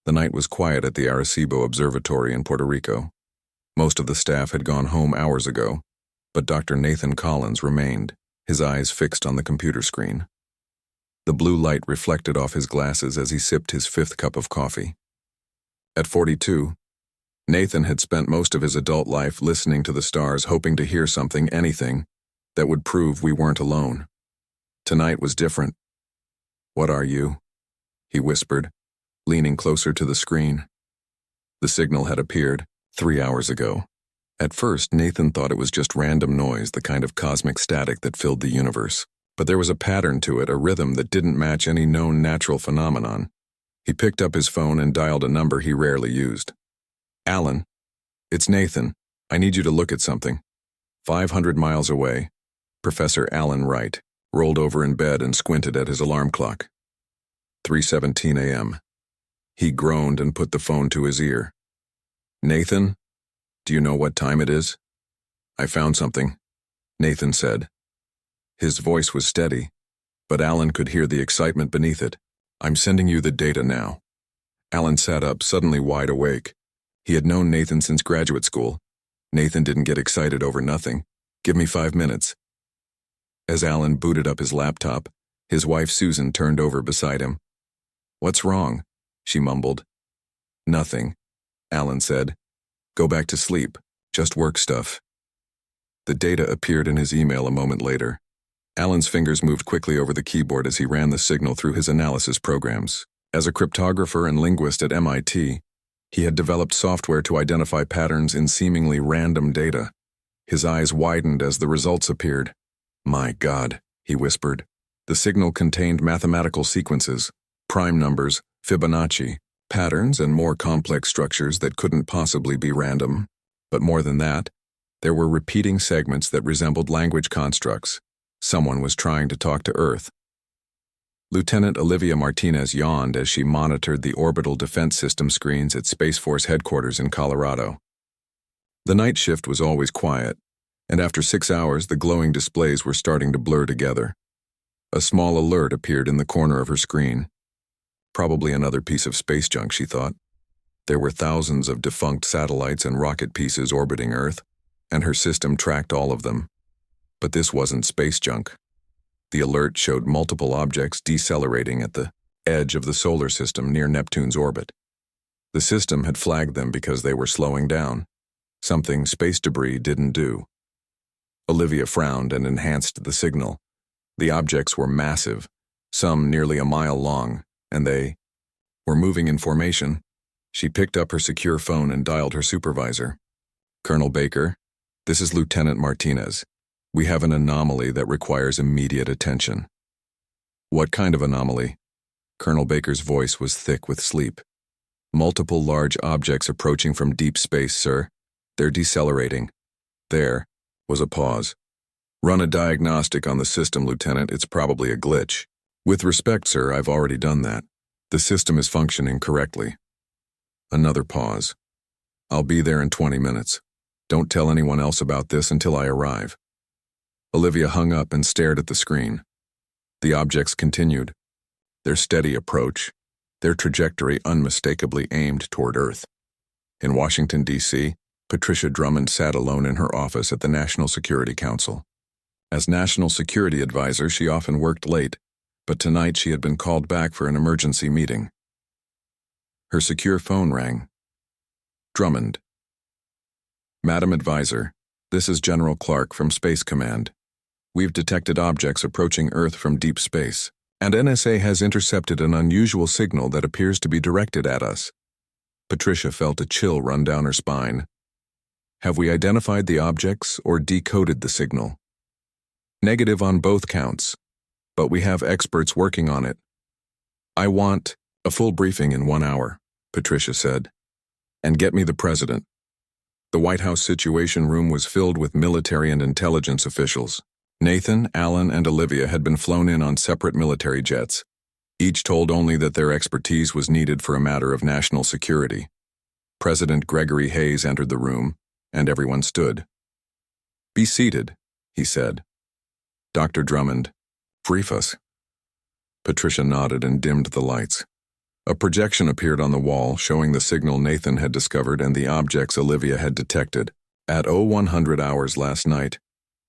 The night was quiet at the Arecibo Observatory in Puerto Rico. Most of the staff had gone home hours ago, but Dr. Nathan Collins remained, his eyes fixed on the computer screen. The blue light reflected off his glasses as he sipped his fifth cup of coffee. At 42, Nathan had spent most of his adult life listening to the stars, hoping to hear something, anything, that would prove we weren't alone. Tonight was different. "What are you?" he whispered, leaning closer to the screen. The signal had appeared 3 hours ago. At first, Nathan thought it was just random noise, the kind of cosmic static that filled the universe. But there was a pattern to it, a rhythm that didn't match any known natural phenomenon. He picked up his phone and dialed a number he rarely used. "Alan, it's Nathan. I need you to look at something." 500 miles away, Professor Alan Wright rolled over in bed and squinted at his alarm clock. 3:17 a.m. He groaned and put the phone to his ear. "Nathan, do you know what time it is?" "I found something," Nathan said. His voice was steady, but Alan could hear the excitement beneath it. "I'm sending you the data now." Alan sat up, suddenly wide awake. He had known Nathan since graduate school. Nathan didn't get excited over nothing. "Give me 5 minutes." As Alan booted up his laptop, his wife Susan turned over beside him. "What's wrong?" she mumbled. "Nothing," Alan said. "Go back to sleep. Just work stuff." The data appeared in his email a moment later. Alan's fingers moved quickly over the keyboard as he ran the signal through his analysis programs. As a cryptographer and linguist at MIT, he had developed software to identify patterns in seemingly random data. His eyes widened as the results appeared. "My God," he whispered. The signal contained mathematical sequences, prime numbers, Fibonacci, patterns, and more complex structures that couldn't possibly be random. But more than that, there were repeating segments that resembled language constructs. Someone was trying to talk to Earth. Lieutenant Olivia Martinez yawned as she monitored the orbital defense system screens at Space Force headquarters in Colorado. The night shift was always quiet, and after 6 hours the glowing displays were starting to blur together. A small alert appeared in the corner of her screen. Probably another piece of space junk, she thought. There were thousands of defunct satellites and rocket pieces orbiting Earth, and her system tracked all of them. But this wasn't space junk. The alert showed multiple objects decelerating at the edge of the solar system near Neptune's orbit. The system had flagged them because they were slowing down, something space debris didn't do. Olivia frowned and enhanced the signal. The objects were massive, some nearly a mile long, and they were moving in formation. She picked up her secure phone and dialed her supervisor. "Colonel Baker, this is Lieutenant Martinez. We have an anomaly that requires immediate attention." "What kind of anomaly?" Colonel Baker's voice was thick with sleep. "Multiple large objects approaching from deep space, sir. They're decelerating." There was a pause. "Run a diagnostic on the system, Lieutenant. It's probably a glitch." "With respect, sir, I've already done that. The system is functioning correctly." Another pause. "I'll be there in 20 minutes. Don't tell anyone else about this until I arrive." Olivia hung up and stared at the screen. The objects continued. Their steady approach, their trajectory unmistakably aimed toward Earth. In Washington, D.C., Patricia Drummond sat alone in her office at the National Security Council. As National Security Advisor, she often worked late, but tonight she had been called back for an emergency meeting. Her secure phone rang. Drummond. "Madam Advisor, this is General Clark from Space Command. We've detected objects approaching Earth from deep space, and NSA has intercepted an unusual signal that appears to be directed at us." Patricia felt a chill run down her spine. "Have we identified the objects or decoded the signal?" "Negative on both counts, but we have experts working on it." "I want a full briefing in 1 hour," Patricia said. "And get me the president." The White House Situation Room was filled with military and intelligence officials. Nathan, Alan, and Olivia had been flown in on separate military jets. Each told only that their expertise was needed for a matter of national security. President Gregory Hayes entered the room, and everyone stood. "Be seated," he said. "Dr. Drummond, brief us." Patricia nodded and dimmed the lights. A projection appeared on the wall, showing the signal Nathan had discovered and the objects Olivia had detected. At 0100 hours last night,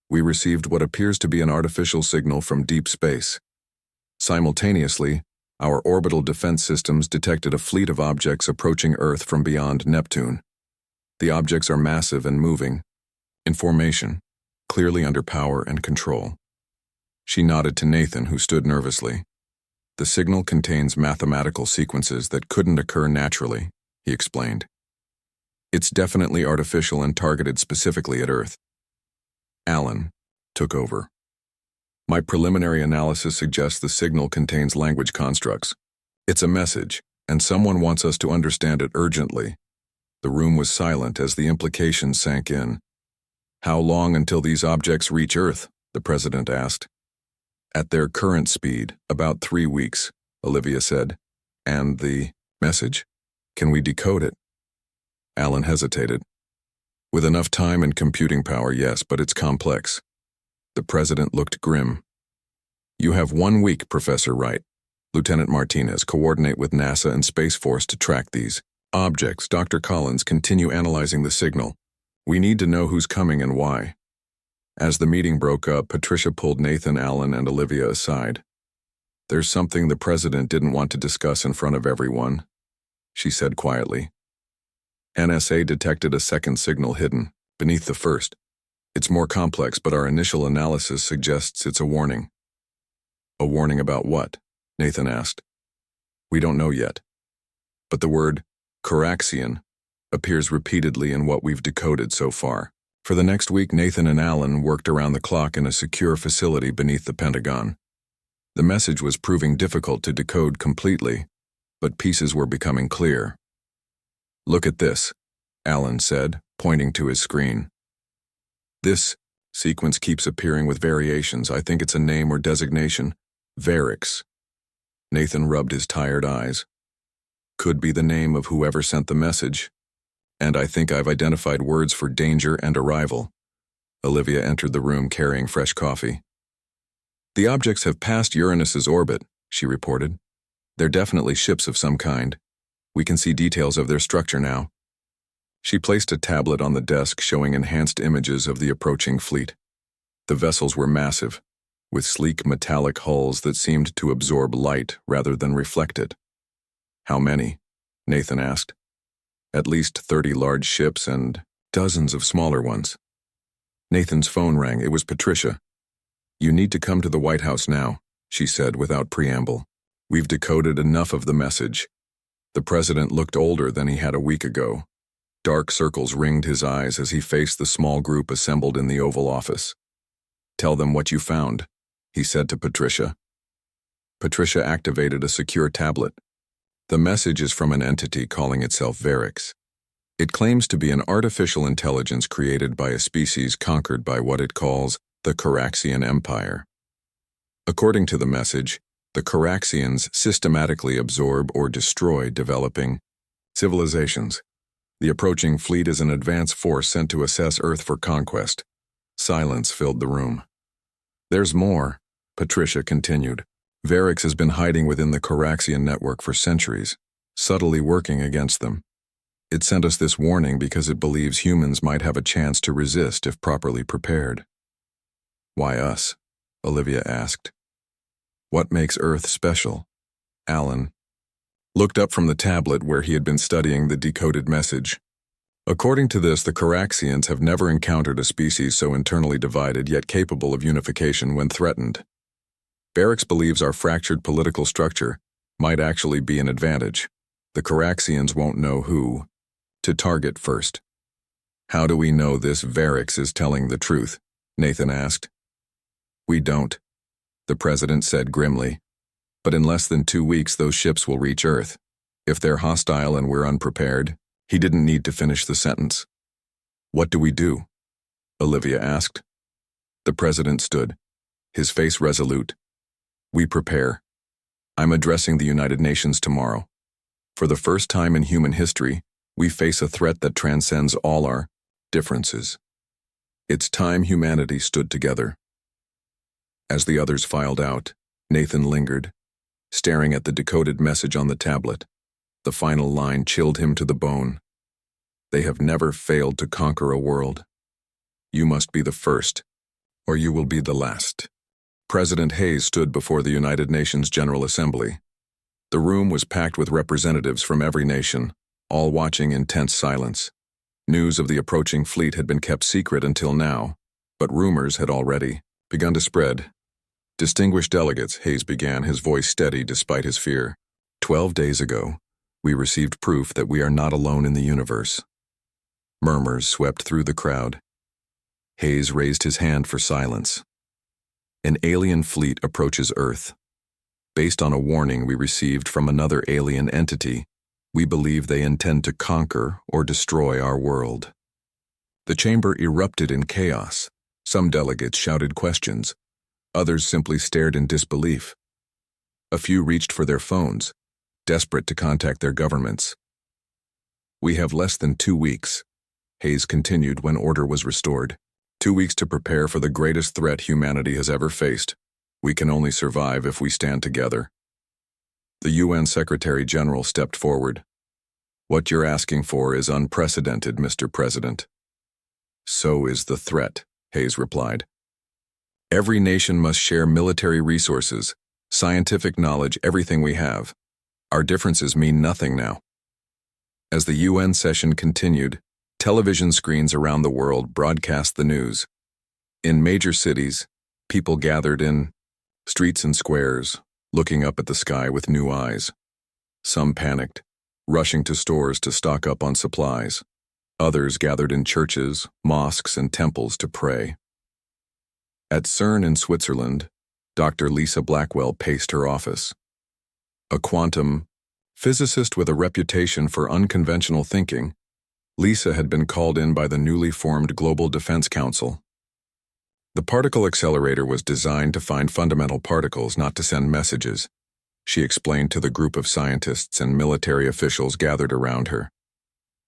we received what appears to be an artificial signal from deep space. Simultaneously, our orbital defense systems detected a fleet of objects approaching Earth from beyond Neptune. The objects are massive and moving, in formation, clearly under power and control. She nodded to Nathan, who stood nervously. The signal contains mathematical sequences that couldn't occur naturally, he explained. It's definitely artificial and targeted specifically at Earth. Alan took over. My preliminary analysis suggests the signal contains language constructs. It's a message, and someone wants us to understand it urgently. The room was silent as the implications sank in. How long until these objects reach Earth? The president asked. At their current speed, about 3 weeks, Olivia said. And the message? Can we decode it? Alan hesitated. With enough time and computing power, yes, but it's complex. The president looked grim. You have 1 week, Professor Wright. Lieutenant Martinez, coordinate with NASA and Space Force to track these objects. Dr. Collins, continue analyzing the signal. We need to know who's coming and why. As the meeting broke up, Patricia pulled Nathan, Alan, and Olivia aside. There's something the president didn't want to discuss in front of everyone, she said quietly. NSA detected a second signal hidden beneath the first. It's more complex, but our initial analysis suggests it's a warning. A warning about what? Nathan asked. We don't know yet. But the word Coraxian appears repeatedly in what we've decoded so far. For the next week, Nathan and Alan worked around the clock in a secure facility beneath the Pentagon. The message was proving difficult to decode completely, but pieces were becoming clear. Look at this, Alan said, pointing to his screen. This sequence keeps appearing with variations. I think it's a name or designation. Varix. Nathan rubbed his tired eyes. Could be the name of whoever sent the message. And I think I've identified words for danger and arrival. Olivia entered the room carrying fresh coffee. The objects have passed Uranus's orbit, she reported. They're definitely ships of some kind. We can see details of their structure now. She placed a tablet on the desk showing enhanced images of the approaching fleet. The vessels were massive, with sleek metallic hulls that seemed to absorb light rather than reflect it. How many? Nathan asked. At least 30 large ships and dozens of smaller ones. Nathan's phone rang. It was Patricia. You need to come to the White House now, she said without preamble. We've decoded enough of the message. The president looked older than he had a week ago. Dark circles ringed his eyes as he faced the small group assembled in the Oval Office. Tell them what you found, he said to Patricia. Patricia activated a secure tablet. The message is from an entity calling itself Varix. It claims to be an artificial intelligence created by a species conquered by what it calls the Coraxian Empire. According to the message, the Coraxians systematically absorb or destroy developing civilizations. The approaching fleet is an advance force sent to assess Earth for conquest. Silence filled the room. There's more, Patricia continued. Varix has been hiding within the Coraxian network for centuries, subtly working against them. It sent us this warning because it believes humans might have a chance to resist if properly prepared. Why us? Olivia asked. What makes Earth special? Alan looked up from the tablet where he had been studying the decoded message. According to this, the Coraxians have never encountered a species so internally divided yet capable of unification when threatened. Varix believes our fractured political structure might actually be an advantage. The Coraxians won't know who to target first. How do we know this Varix is telling the truth? Nathan asked. We don't, the president said grimly. But in less than 2 weeks, those ships will reach Earth. If they're hostile and we're unprepared, he didn't need to finish the sentence. What do we do? Olivia asked. The president stood, his face resolute. We prepare. I'm addressing the United Nations tomorrow. For the first time in human history, we face a threat that transcends all our differences. It's time humanity stood together. As the others filed out, Nathan lingered. staring at the decoded message on the tablet. The final line chilled him to the bone. They have never failed to conquer a world. You must be the first, or you will be the last. President Hayes stood before the United Nations General Assembly. The room was packed with representatives from every nation, all watching in tense silence. News of the approaching fleet had been kept secret until now, but rumors had already begun to spread. Distinguished delegates, Hayes began, his voice steady despite his fear. 12 days ago, we received proof that we are not alone in the universe. Murmurs swept through the crowd. Hayes raised his hand for silence. An alien fleet approaches Earth. Based on a warning we received from another alien entity, we believe they intend to conquer or destroy our world. The chamber erupted in chaos. Some delegates shouted questions. Others simply stared in disbelief. A few reached for their phones, desperate to contact their governments. We have less than 2 weeks, Hayes continued when order was restored. 2 weeks to prepare for the greatest threat humanity has ever faced. We can only survive if we stand together. The UN Secretary General stepped forward. What you're asking for is unprecedented, Mr. President. So is the threat, Hayes replied. Every nation must share military resources, scientific knowledge, everything we have. Our differences mean nothing now. As the UN session continued, television screens around the world broadcast the news. In major cities, people gathered in streets and squares, looking up at the sky with new eyes. Some panicked, rushing to stores to stock up on supplies. Others gathered in churches, mosques, and temples to pray. At CERN in Switzerland, Dr. Lisa Blackwell paced her office. A quantum physicist with a reputation for unconventional thinking, Lisa had been called in by the newly formed Global Defense Council. The particle accelerator was designed to find fundamental particles, not to send messages, she explained to the group of scientists and military officials gathered around her.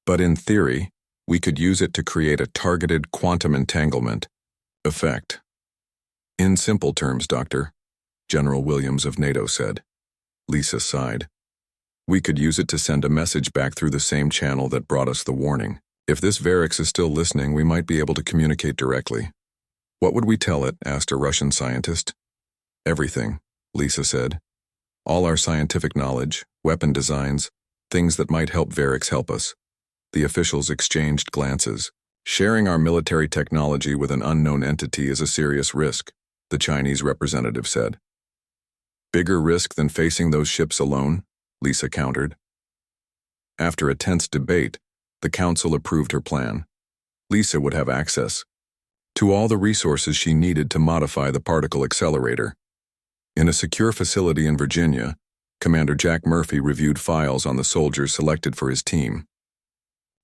But in theory, we could use it to create a targeted quantum entanglement effect. In simple terms, Doctor, General Williams of NATO said. Lisa sighed. We could use it to send a message back through the same channel that brought us the warning. If this Varix is still listening, we might be able to communicate directly. What would we tell it? Asked a Russian scientist. Everything, Lisa said. All our scientific knowledge, weapon designs, things that might help Varix help us. The officials exchanged glances. Sharing our military technology with an unknown entity is a serious risk, the Chinese representative said. Bigger risk than facing those ships alone? Lisa countered. After a tense debate, the council approved her plan. Lisa would have access to all the resources she needed to modify the particle accelerator. In a secure facility in Virginia, Commander Jack Murphy reviewed files on the soldiers selected for his team.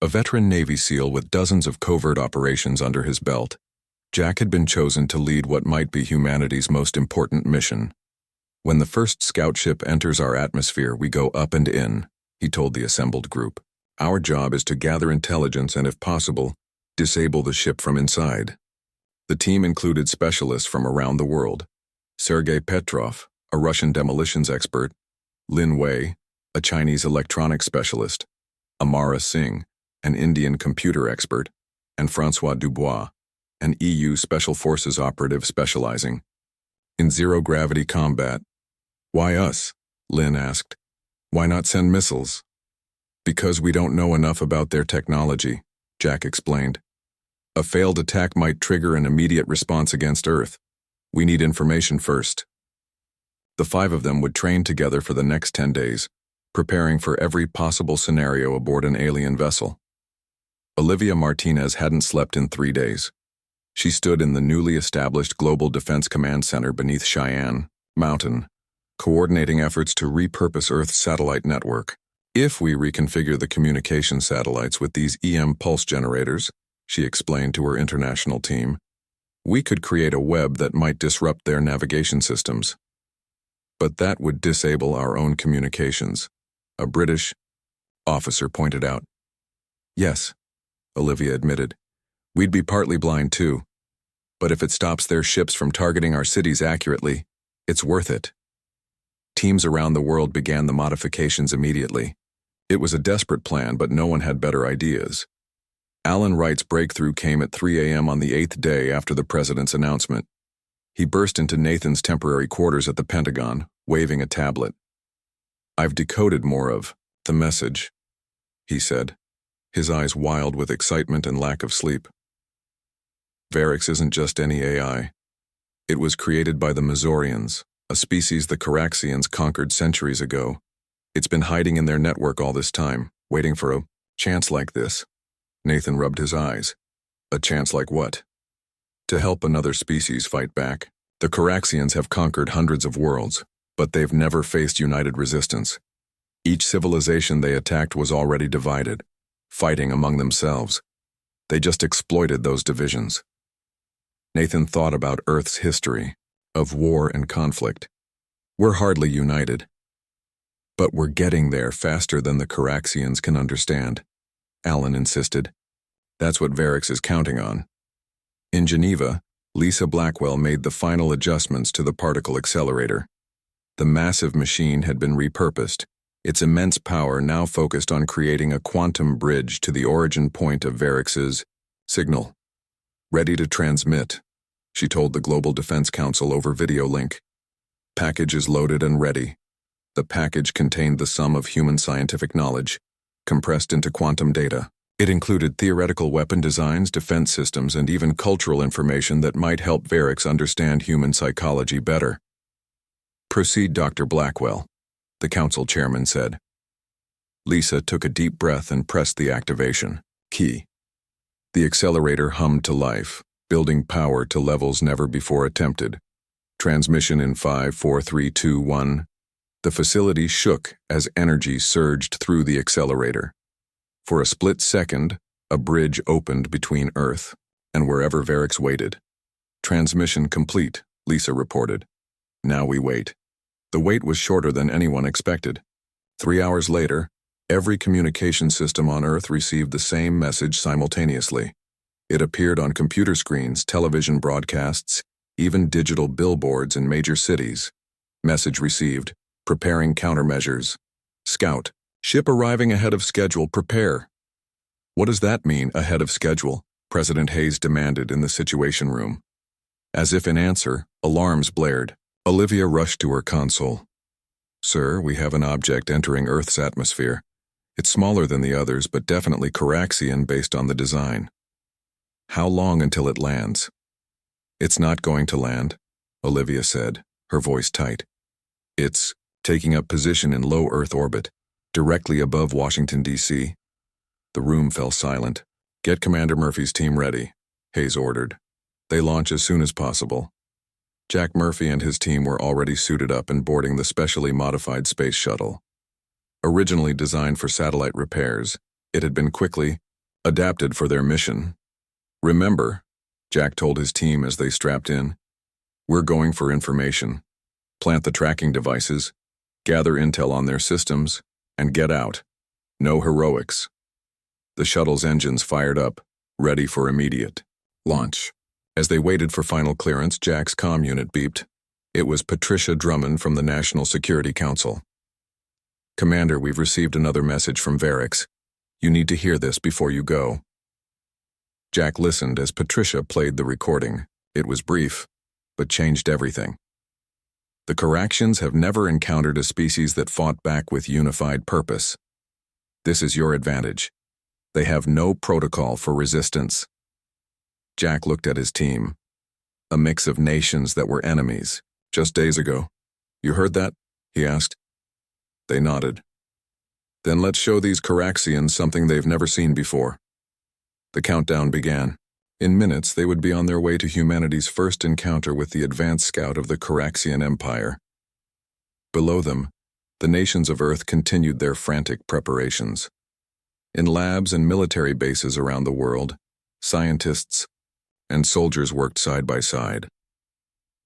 A veteran Navy SEAL with dozens of covert operations under his belt, Jack had been chosen to lead what might be humanity's most important mission. When the first scout ship enters our atmosphere, we go up and in, he told the assembled group. Our job is to gather intelligence and, if possible, disable the ship from inside. The team included specialists from around the world. Sergei Petrov, a Russian demolitions expert, Lin Wei, a Chinese electronics specialist, Amara Singh, an Indian computer expert, and François Dubois, an EU Special Forces operative specializing in zero-gravity combat. Why us? Lin asked. Why not send missiles? Because we don't know enough about their technology, Jack explained. A failed attack might trigger an immediate response against Earth. We need information first. The 5 of them would train together for the next 10 days, preparing for every possible scenario aboard an alien vessel. Olivia Martinez hadn't slept in 3 days. She stood in the newly established Global Defense Command Center beneath Cheyenne Mountain, coordinating efforts to repurpose Earth's satellite network. If we reconfigure the communication satellites with these EM pulse generators, she explained to her international team, we could create a web that might disrupt their navigation systems. But that would disable our own communications, a British officer pointed out. Yes, Olivia admitted. We'd be partly blind too. But if it stops their ships from targeting our cities accurately, it's worth it. Teams around the world began the modifications immediately. It was a desperate plan, but no one had better ideas. Alan Wright's breakthrough came at 3 a.m. on the 8th day after the president's announcement. He burst into Nathan's temporary quarters at the Pentagon, waving a tablet. "I've decoded more of the message," he said, his eyes wild with excitement and lack of sleep. "Varix isn't just any AI. It was created by the Missourians, a species the Caraxians conquered centuries ago. It's been hiding in their network all this time, waiting for a chance like this." Nathan rubbed his eyes. "A chance like what?" "To help another species fight back. The Caraxians have conquered hundreds of worlds, but they've never faced united resistance. Each civilization they attacked was already divided, fighting among themselves. They just exploited those divisions." Nathan thought about Earth's history, of war and conflict. "We're hardly united. But we're getting there faster than the Caraxians can understand," Alan insisted. "That's what Varix is counting on." In Geneva, Lisa Blackwell made the final adjustments to the particle accelerator. The massive machine had been repurposed, its immense power now focused on creating a quantum bridge to the origin point of Varix's signal. "Ready to transmit," she told the Global Defense Council over video link. "Package is loaded and ready." The package contained the sum of human scientific knowledge, compressed into quantum data. It included theoretical weapon designs, defense systems, and even cultural information that might help Varix understand human psychology better. "Proceed, Dr. Blackwell," the council chairman said. Lisa took a deep breath and pressed the activation key. The accelerator hummed to life, building power to levels never before attempted. Transmission in 5, 4, 3, 2, 1. The facility shook as energy surged through the accelerator. For a split second, a bridge opened between Earth and wherever Varix waited. "Transmission complete," Lisa reported. "Now we wait." The wait was shorter than anyone expected. 3 hours later, every communication system on Earth received the same message simultaneously. It appeared on computer screens, television broadcasts, even digital billboards in major cities. Message received: preparing countermeasures. Scout, ship arriving ahead of schedule, prepare. "What does that mean, ahead of schedule?" President Hayes demanded in the Situation Room. As if in answer, alarms blared. Olivia rushed to her console. "Sir, we have an object entering Earth's atmosphere. It's smaller than the others, but definitely Caraxian based on the design." "How long until it lands?" "It's not going to land," Olivia said, her voice tight. "It's taking up position in low Earth orbit, directly above Washington, D.C. The room fell silent. "Get Commander Murphy's team ready," Hayes ordered. "They launch as soon as possible." Jack Murphy and his team were already suited up and boarding the specially modified space shuttle. Originally designed for satellite repairs, it had been quickly adapted for their mission. "Remember," Jack told his team as they strapped in, "we're going for information. Plant the tracking devices, gather intel on their systems, and get out. No heroics." The shuttle's engines fired up, ready for immediate launch. As they waited for final clearance, Jack's comm unit beeped. It was Patricia Drummond from the National Security Council. "Commander, we've received another message from Varix. You need to hear this before you go." Jack listened as Patricia played the recording. It was brief, but changed everything. "The Caraxians have never encountered a species that fought back with unified purpose. This is your advantage. They have no protocol for resistance." Jack looked at his team. A mix of nations that were enemies, just days ago. "You heard that?" he asked. They nodded. "Then let's show these Caraxians something they've never seen before." The countdown began. In minutes, they would be on their way to humanity's first encounter with the advanced scout of the Caraxian Empire. Below them, the nations of Earth continued their frantic preparations. In labs and military bases around the world, scientists and soldiers worked side by side.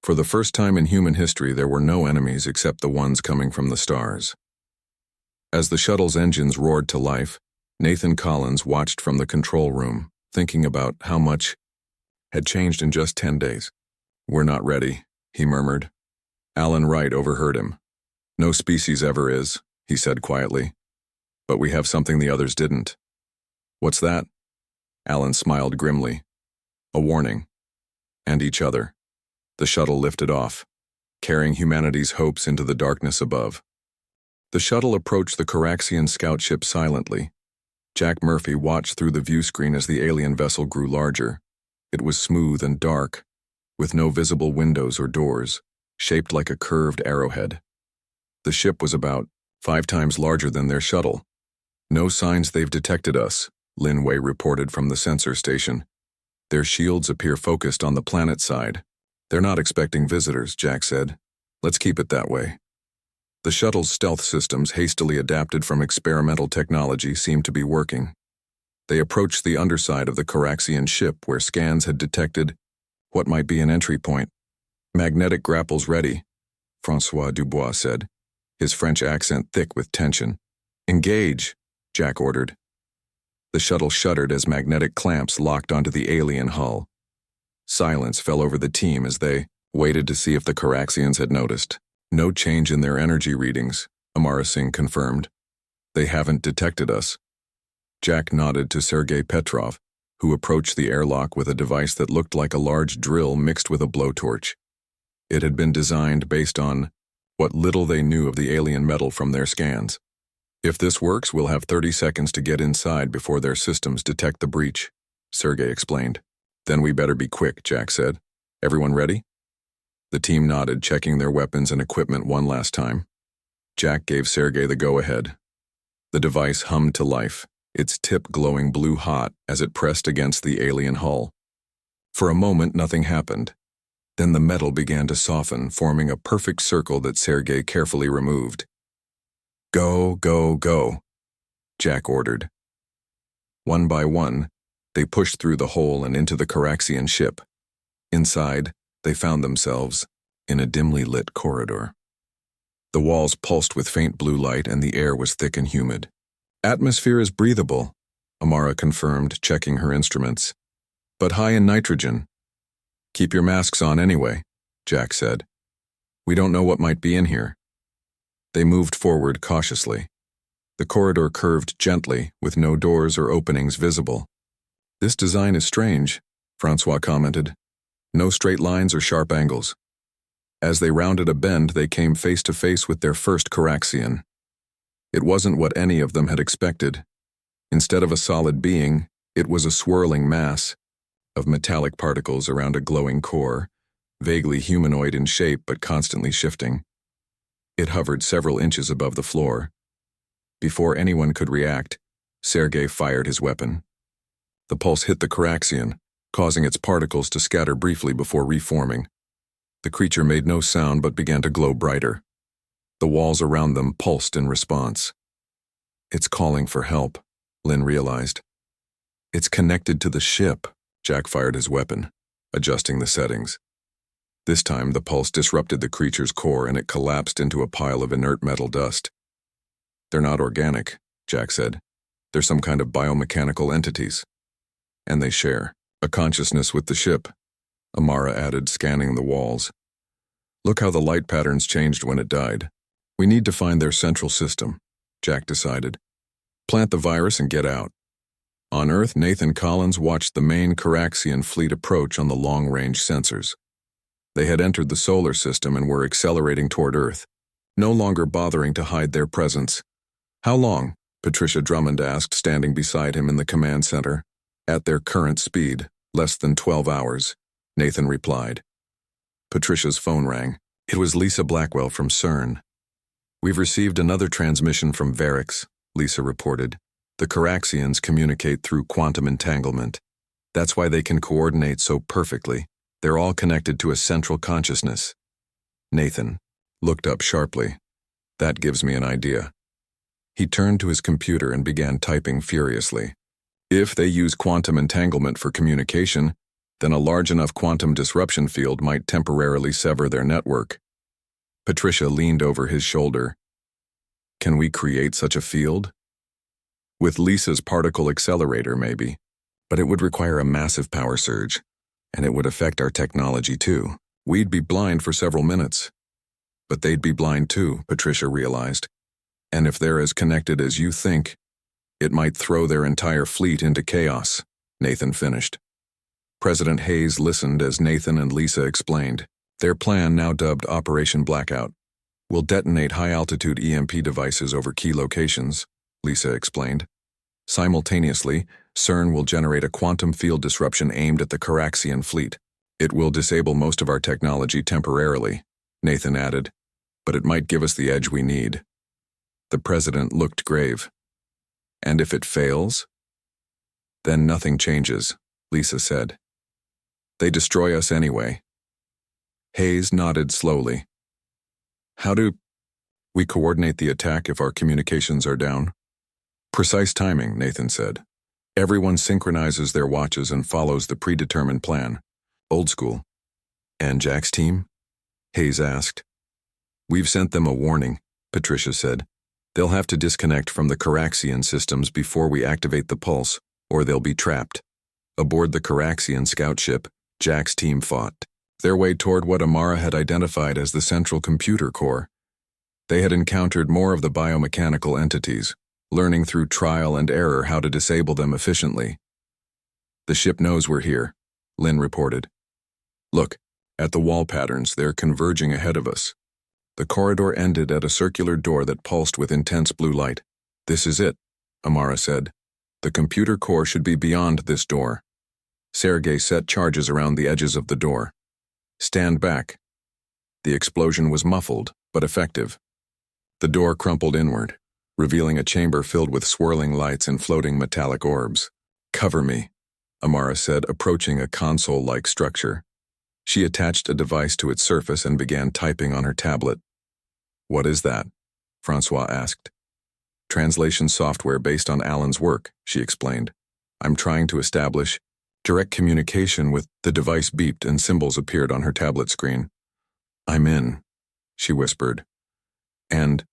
For the first time in human history, there were no enemies except the ones coming from the stars. As the shuttle's engines roared to life, Nathan Collins watched from the control room, thinking about how much had changed in just 10 days. "We're not ready," he murmured. Alan Wright overheard him. No species ever is, he said quietly. But we have something the others didn't. What's that? Alan smiled grimly. A warning. And each other. The shuttle lifted off, carrying humanity's hopes into the darkness above. The shuttle approached the Caraxian scout ship silently. Jack Murphy watched through the view screen as the alien vessel grew larger. It was smooth and dark, with no visible windows or doors, shaped like a curved arrowhead. The ship was about 5 times larger than their shuttle. No signs they've detected us, Linway reported from the sensor station. Their shields appear focused on the planet side. They're not expecting visitors, Jack said. Let's keep it that way. The shuttle's stealth systems, hastily adapted from experimental technology, seemed to be working. They approached the underside of the Caraxian ship where scans had detected what might be an entry point. Magnetic grapples ready, Francois Dubois said, his French accent thick with tension. Engage, Jack ordered. The shuttle shuddered as magnetic clamps locked onto the alien hull. Silence fell over the team as they waited to see if the Caraxians had noticed. No change in their energy readings, Amara Singh confirmed. They haven't detected us. Jack nodded to Sergei Petrov, who approached the airlock with a device that looked like a large drill mixed with a blowtorch. It had been designed based on what little they knew of the alien metal from their scans. If this works, we'll have 30 seconds to get inside before their systems detect the breach, Sergei explained. Then we better be quick, Jack said. Everyone ready? The team nodded, checking their weapons and equipment one last time. Jack gave Sergei the go-ahead. The device hummed to life, its tip glowing blue-hot as it pressed against the alien hull. For a moment, nothing happened. Then the metal began to soften, forming a perfect circle that Sergei carefully removed. Go, go, go, Jack ordered. One by one, they pushed through the hole and into the Caraxian ship. Inside, they found themselves in a dimly lit corridor. The walls pulsed with faint blue light and the air was thick and humid. Atmosphere is breathable, Amara confirmed, checking her instruments. But high in nitrogen. Keep your masks on anyway, Jack said. We don't know what might be in here. They moved forward cautiously. The corridor curved gently, with no doors or openings visible. This design is strange, Francois commented. No straight lines or sharp angles. As they rounded a bend, they came face to face with their first Caraxian. It wasn't what any of them had expected. Instead of a solid being, it was a swirling mass of metallic particles around a glowing core, vaguely humanoid in shape but constantly shifting. It hovered several inches above the floor. Before anyone could react, Sergei fired his weapon. The pulse hit the Caraxian, causing its particles to scatter briefly before reforming. The creature made no sound but began to glow brighter. The walls around them pulsed in response. It's calling for help, Lynn realized. It's connected to the ship. Jack fired his weapon, adjusting the settings. This time, the pulse disrupted the creature's core and it collapsed into a pile of inert metal dust. They're not organic, Jack said. They're some kind of biomechanical entities. And they share a consciousness with the ship, Amara added, scanning the walls. Look how the light patterns changed when it died. We need to find their central system, Jack decided. Plant the virus and get out. On Earth, Nathan Collins watched the main Caraxian fleet approach on the long-range sensors. They had entered the solar system and were accelerating toward Earth, no longer bothering to hide their presence. How long? Patricia Drummond asked, standing beside him in the command center. At their current speed, less than 12 hours, Nathan replied. Patricia's phone rang. It was Lisa Blackwell from CERN. We've received another transmission from Varix, Lisa reported. The Caraxians communicate through quantum entanglement. That's why they can coordinate so perfectly. They're all connected to a central consciousness. Nathan looked up sharply. That gives me an idea. He turned to his computer and began typing furiously. If they use quantum entanglement for communication, then a large enough quantum disruption field might temporarily sever their network. Patricia leaned over his shoulder. Can we create such a field? With Lisa's particle accelerator, maybe. But it would require a massive power surge, and it would affect our technology too. We'd be blind for several minutes. But they'd be blind too, Patricia realized. And if they're as connected as you think, it might throw their entire fleet into chaos, Nathan finished. President Hayes listened as Nathan and Lisa explained. Their plan, now dubbed Operation Blackout, will detonate high-altitude EMP devices over key locations, Lisa explained. Simultaneously, CERN will generate a quantum field disruption aimed at the Caraxian fleet. It will disable most of our technology temporarily, Nathan added, but it might give us the edge we need. The president looked grave. And if it fails? Then nothing changes, Lisa said. They destroy us anyway. Hayes nodded slowly. How do we coordinate the attack if our communications are down? Precise timing, Nathan said. Everyone synchronizes their watches and follows the predetermined plan. Old school. And Jack's team? Hayes asked. We've sent them a warning, Patricia said. They'll have to disconnect from the Caraxian systems before we activate the pulse, or they'll be trapped. Aboard the Caraxian scout ship, Jack's team fought their way toward what Amara had identified as the central computer core. They had encountered more of the biomechanical entities, learning through trial and error how to disable them efficiently. The ship knows we're here, Lynn reported. Look, at the wall patterns, they're converging ahead of us. The corridor ended at a circular door that pulsed with intense blue light. This is it, Amara said. The computer core should be beyond this door. Sergei set charges around the edges of the door. Stand back. The explosion was muffled, but effective. The door crumpled inward, revealing a chamber filled with swirling lights and floating metallic orbs. Cover me, Amara said, approaching a console-like structure. She attached a device to its surface and began typing on her tablet. What is that? Francois asked. Translation software based on Alan's work, she explained. I'm trying to establish direct communication with. The device beeped and symbols appeared on her tablet screen. I'm in, she whispered. And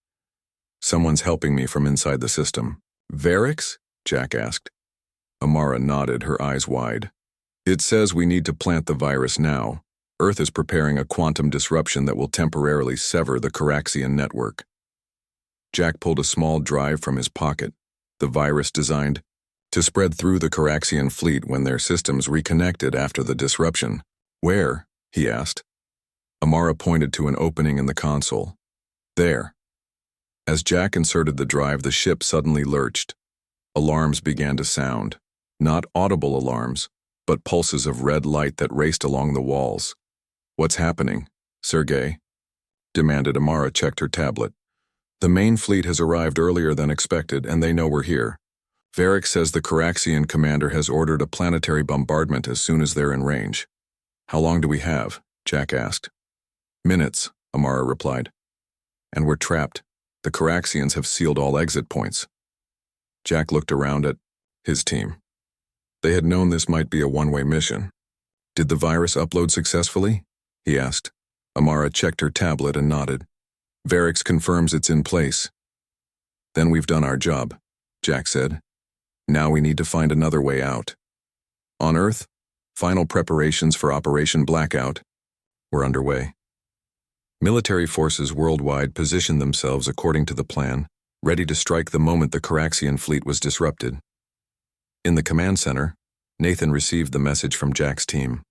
someone's helping me from inside the system. Varix? Jack asked. Amara nodded, her eyes wide. It says we need to plant the virus now. Earth is preparing a quantum disruption that will temporarily sever the Caraxian network. Jack pulled a small drive from his pocket, the virus designed to spread through the Caraxian fleet when their systems reconnected after the disruption. Where? He asked. Amara pointed to an opening in the console. There. As Jack inserted the drive, the ship suddenly lurched. Alarms began to sound. Not audible alarms, but pulses of red light that raced along the walls. What's happening, Sergei? Demanded. Amara checked her tablet. The main fleet has arrived earlier than expected, and they know we're here. Varric says the Caraxian commander has ordered a planetary bombardment as soon as they're in range. How long do we have? Jack asked. Minutes, Amara replied. And we're trapped. The Caraxians have sealed all exit points. Jack looked around at his team. They had known this might be a one-way mission. Did the virus upload successfully? He asked. Amara checked her tablet and nodded. Varix confirms it's in place. Then we've done our job, Jack said. Now we need to find another way out. On Earth, final preparations for Operation Blackout were underway. Military forces worldwide positioned themselves according to the plan, ready to strike the moment the Caraxian fleet was disrupted. In the command center, Nathan received the message from Jack's team.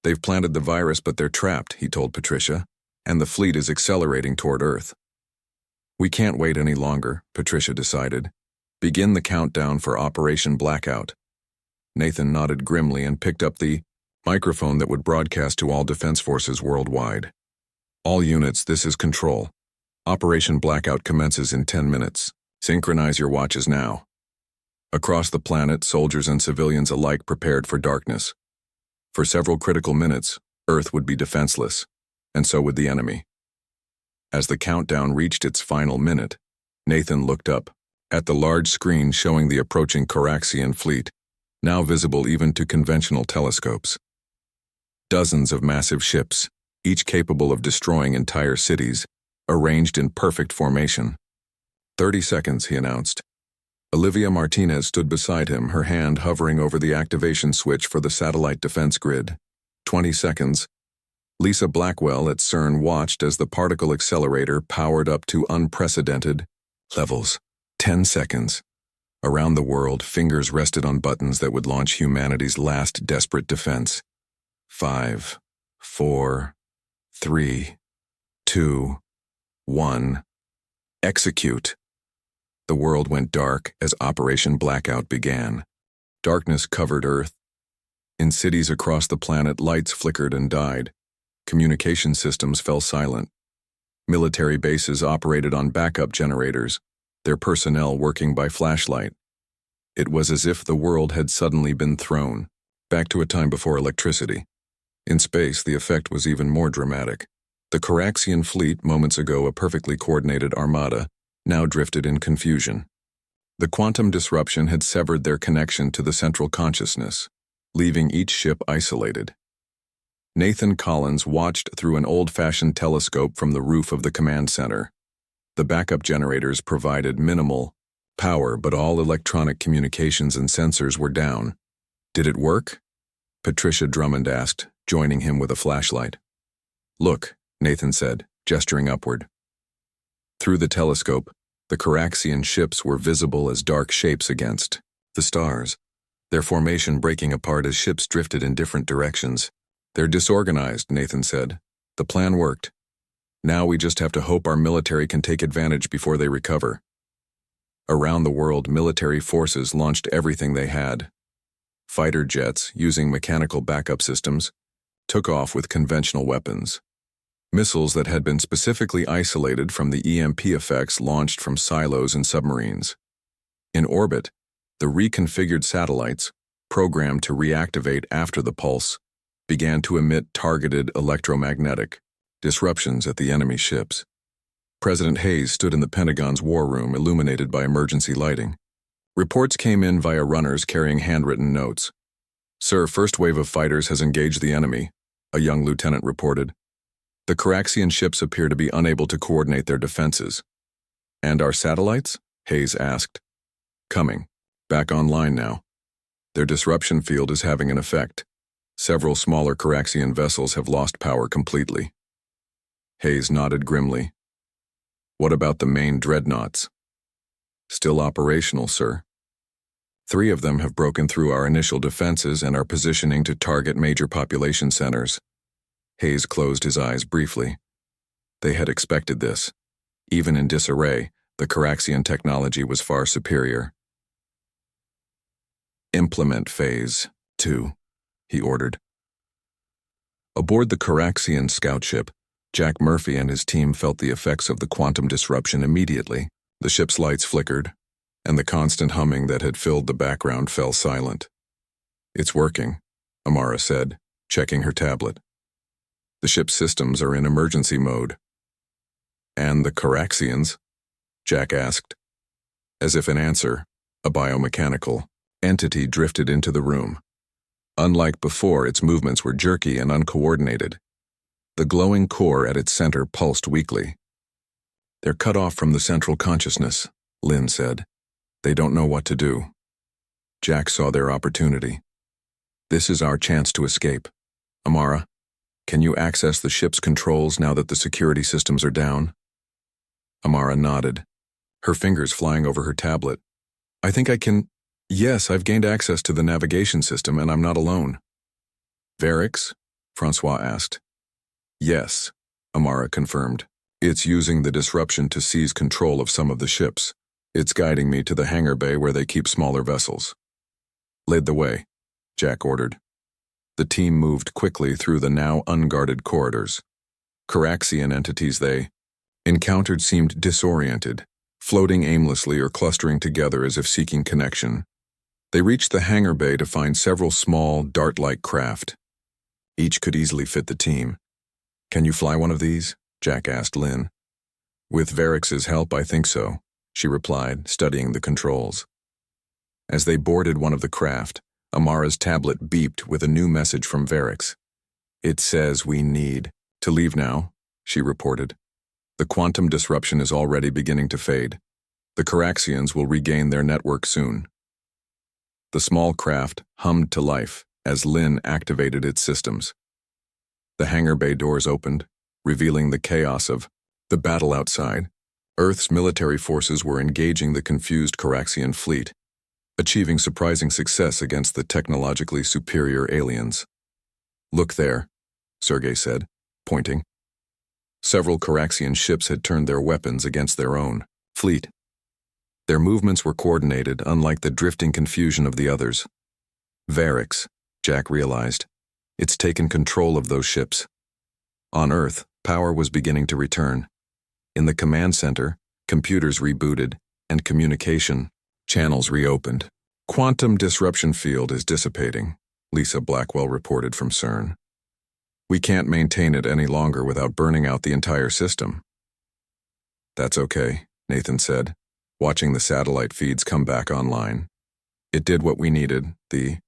They've planted the virus, but they're trapped, he told Patricia, and the fleet is accelerating toward Earth. We can't wait any longer, Patricia decided. Begin the countdown for Operation Blackout. Nathan nodded grimly and picked up the microphone that would broadcast to all defense forces worldwide. All units, this is Control. Operation Blackout commences in 10 minutes. Synchronize your watches now. Across the planet, soldiers and civilians alike prepared for darkness. For several critical minutes, Earth would be defenseless, and so would the enemy. As the countdown reached its final minute, Nathan looked up at the large screen showing the approaching Caraxian fleet, now visible even to conventional telescopes. Dozens of massive ships, each capable of destroying entire cities, arranged in perfect formation. 30 seconds, he announced. Olivia Martinez stood beside him, her hand hovering over the activation switch for the satellite defense grid. 20 seconds. Lisa Blackwell at CERN watched as the particle accelerator powered up to unprecedented levels. 10 seconds. Around the world, fingers rested on buttons that would launch humanity's last desperate defense. 5, 4, 3, 2, 1. Execute. The world went dark as Operation Blackout began. Darkness covered Earth. In cities across the planet, lights flickered and died. Communication systems fell silent. Military bases operated on backup generators, their personnel working by flashlight. It was as if the world had suddenly been thrown back to a time before electricity. In space, the effect was even more dramatic. The Coraxian fleet, moments ago a perfectly coordinated armada, now drifted in confusion. The quantum disruption had severed their connection to the central consciousness, leaving each ship isolated. Nathan Collins watched through an old-fashioned telescope from the roof of the command center. The backup generators provided minimal power, but all electronic communications and sensors were down. Did it work? Patricia Drummond asked, joining him with a flashlight. Look, Nathan said, gesturing upward. Through the telescope, the Coraxian ships were visible as dark shapes against the stars, their formation breaking apart as ships drifted in different directions. They're disorganized, Nathan said. The plan worked. Now we just have to hope our military can take advantage before they recover. Around the world, military forces launched everything they had. Fighter jets, using mechanical backup systems, took off with conventional weapons. Missiles that had been specifically isolated from the EMP effects launched from silos and submarines. In orbit, the reconfigured satellites, programmed to reactivate after the pulse, began to emit targeted electromagnetic disruptions at the enemy ships. President Hayes stood in the Pentagon's war room, illuminated by emergency lighting. Reports came in via runners carrying handwritten notes. Sir, first wave of fighters has engaged the enemy, a young lieutenant reported. The Coraxian ships appear to be unable to coordinate their defenses. And our satellites? Hayes asked. Coming. Back online now. Their disruption field is having an effect. Several smaller Coraxian vessels have lost power completely. Hayes nodded grimly. What about the main dreadnoughts? Still operational, sir. 3 of them have broken through our initial defenses and are positioning to target major population centers. Hayes closed his eyes briefly. They had expected this. Even in disarray, the Coraxian technology was far superior. Implement Phase 2, he ordered. Aboard the Coraxian scout ship, Jack Murphy and his team felt the effects of the quantum disruption immediately. The ship's lights flickered, and the constant humming that had filled the background fell silent. It's working, Amara said, checking her tablet. The ship's systems are in emergency mode. And the Coraxians? Jack asked. As if in answer, a biomechanical entity drifted into the room. Unlike before, its movements were jerky and uncoordinated. The glowing core at its center pulsed weakly. They're cut off from the central consciousness, Lynn said. They don't know what to do. Jack saw their opportunity. This is our chance to escape. Amara, can you access the ship's controls now that the security systems are down? Amara nodded, her fingers flying over her tablet. I think I can. Yes, I've gained access to the navigation system and I'm not alone. Varix? Francois asked. Yes, Amara confirmed. It's using the disruption to seize control of some of the ships. It's guiding me to the hangar bay where they keep smaller vessels. Lead the way, Jack ordered. The team moved quickly through the now unguarded corridors. Coraxian entities they encountered seemed disoriented, floating aimlessly or clustering together as if seeking connection. They reached the hangar bay to find several small, dart-like craft. Each could easily fit the team. Can you fly one of these? Jack asked Lynn. With Varix's help, I think so, she replied, studying the controls. As they boarded one of the craft, Amara's tablet beeped with a new message from Varix. It says we need to leave now, she reported. The quantum disruption is already beginning to fade. The Coraxians will regain their network soon. The small craft hummed to life as Lynn activated its systems. The hangar bay doors opened, revealing the chaos of the battle outside. Earth's military forces were engaging the confused Caraxian fleet, achieving surprising success against the technologically superior aliens. "Look there," Sergei said, pointing. Several Caraxian ships had turned their weapons against their own fleet. Their movements were coordinated, unlike the drifting confusion of the others. Varix, Jack realized. It's taken control of those ships. On Earth, power was beginning to return. In the command center, computers rebooted, and communication channels reopened. "Quantum disruption field is dissipating," Lisa Blackwell reported from CERN. "We can't maintain it any longer without burning out the entire system." "That's okay," Nathan said, watching the satellite feeds come back online. "It did what we needed." The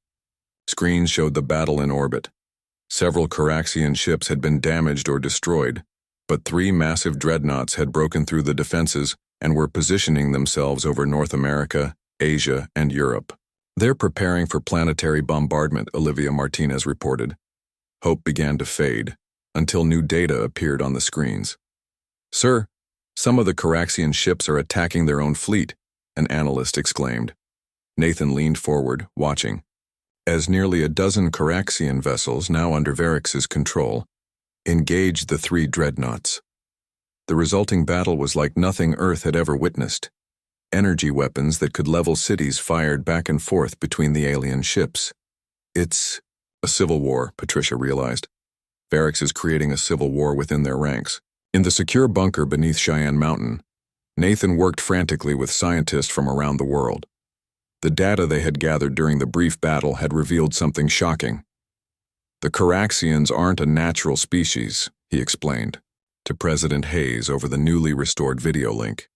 screens showed the battle in orbit. Several Caraxian ships had been damaged or destroyed, but 3 massive dreadnoughts had broken through the defenses and were positioning themselves over North America, Asia, and Europe. "They're preparing for planetary bombardment," Olivia Martinez reported. Hope began to fade, until new data appeared on the screens. "Sir, some of the Caraxian ships are attacking their own fleet," an analyst exclaimed. Nathan leaned forward, watching, as nearly a dozen Caraxian vessels, now under Varix's control, engaged the 3 dreadnoughts. The resulting battle was like nothing Earth had ever witnessed. Energy weapons that could level cities fired back and forth between the alien ships. "It's a civil war," Patricia realized. Varix is creating a civil war within their ranks. In the secure bunker beneath Cheyenne Mountain, Nathan worked frantically with scientists from around the world. The data they had gathered during the brief battle had revealed something shocking. "The Caraxians aren't a natural species," he explained to President Hayes over the newly restored video link.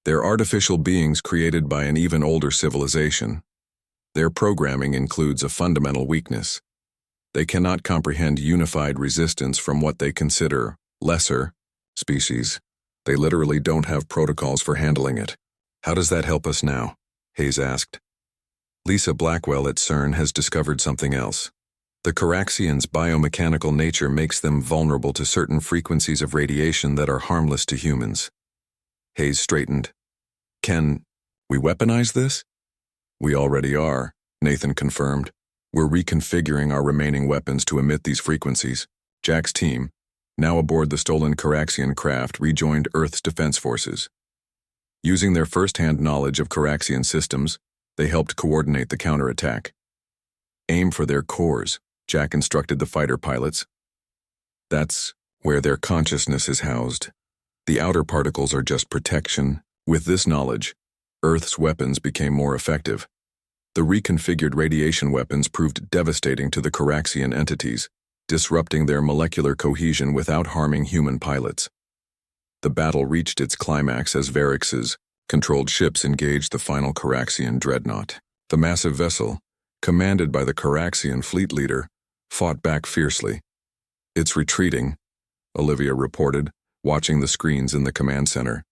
"They're artificial beings created by an even older civilization. Their programming includes a fundamental weakness. They cannot comprehend unified resistance from what they consider lesser species. They literally don't have protocols for handling it." "How does that help us now?" Hayes asked. "Lisa Blackwell at CERN has discovered something else. The Caraxians' biomechanical nature makes them vulnerable to certain frequencies of radiation that are harmless to humans." Hayes straightened. "Can we weaponize this?" "We already are," Nathan confirmed. "We're reconfiguring our remaining weapons to emit these frequencies." Jack's team, now aboard the stolen Caraxian craft, rejoined Earth's defense forces. Using their first-hand knowledge of Caraxian systems, they helped coordinate the counterattack. "Aim for their cores," Jack instructed the fighter pilots. "That's where their consciousness is housed. The outer particles are just protection." With this knowledge, Earth's weapons became more effective. The reconfigured radiation weapons proved devastating to the Caraxian entities, disrupting their molecular cohesion without harming human pilots. The battle reached its climax as Varix's controlled ships engaged the final Caraxian dreadnought. The massive vessel, commanded by the Caraxian fleet leader, fought back fiercely. "It's retreating," Olivia reported, watching the screens in the command center.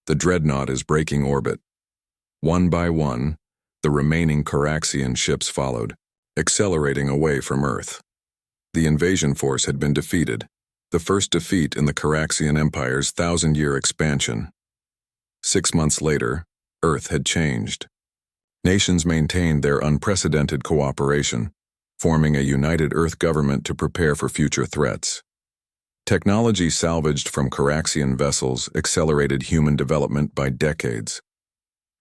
"The dreadnought is breaking orbit." One by one, the remaining Caraxian ships followed, accelerating away from Earth. The invasion force had been defeated, the first defeat in the Caraxian Empire's 1,000-year expansion. 6 months later, Earth had changed. Nations maintained their unprecedented cooperation, forming a united Earth government to prepare for future threats. Technology salvaged from Caraxian vessels accelerated human development by decades.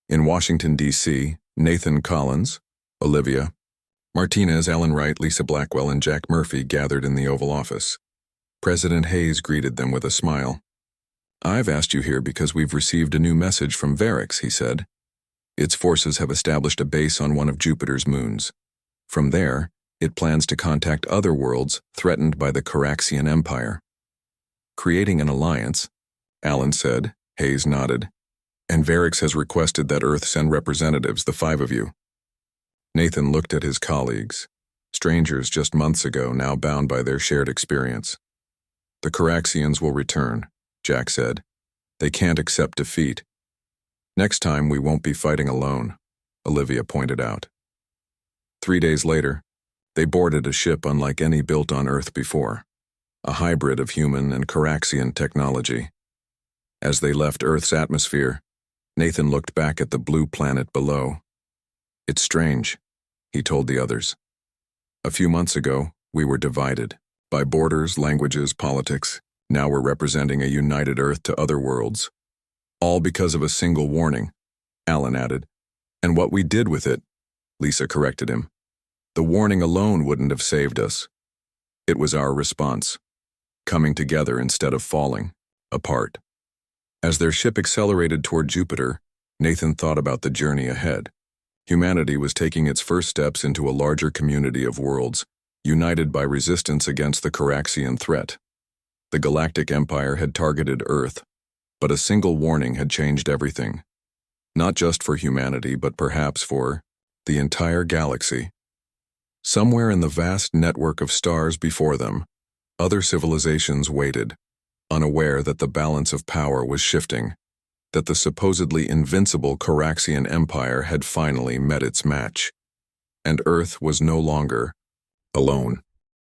In Washington, D.C., Nathan Collins, Olivia Martinez, Alan Wright, Lisa Blackwell, and Jack Murphy gathered in the Oval Office. President Hayes greeted them with a smile. "I've asked you here because we've received a new message from Varix," he said. "Its forces have established a base on one of Jupiter's moons. From there, it plans to contact other worlds threatened by the Caraxian Empire." "Creating an alliance," Alan said. Hayes nodded. "And Varix has requested that Earth send representatives, the 5 of you." Nathan looked at his colleagues, strangers just months ago, now bound by their shared experience. "The Caraxians will return," Jack said. "They can't accept defeat." "Next time we won't be fighting alone," Olivia pointed out. 3 days later, they boarded a ship unlike any built on Earth before. a hybrid of human and Caraxian technology. As they left Earth's atmosphere, Nathan looked back at the blue planet below. "It's strange," he told the others. "A few months ago, we were divided by borders, languages, politics. Now we're representing a united Earth to other worlds. All because of a single warning," Alan added. "And what we did with it," Lisa corrected him. "The warning alone wouldn't have saved us. It was our response, coming together instead of falling apart." As their ship accelerated toward Jupiter, Nathan thought about the journey ahead. Humanity was taking its first steps into a larger community of worlds, united by resistance against the Caraxian threat. The Galactic Empire had targeted Earth, but a single warning had changed everything. Not just for humanity, but perhaps for the entire galaxy. Somewhere in the vast network of stars before them, other civilizations waited, unaware that the balance of power was shifting, that the supposedly invincible Caraxian Empire had finally met its match. And Earth was no longer alone.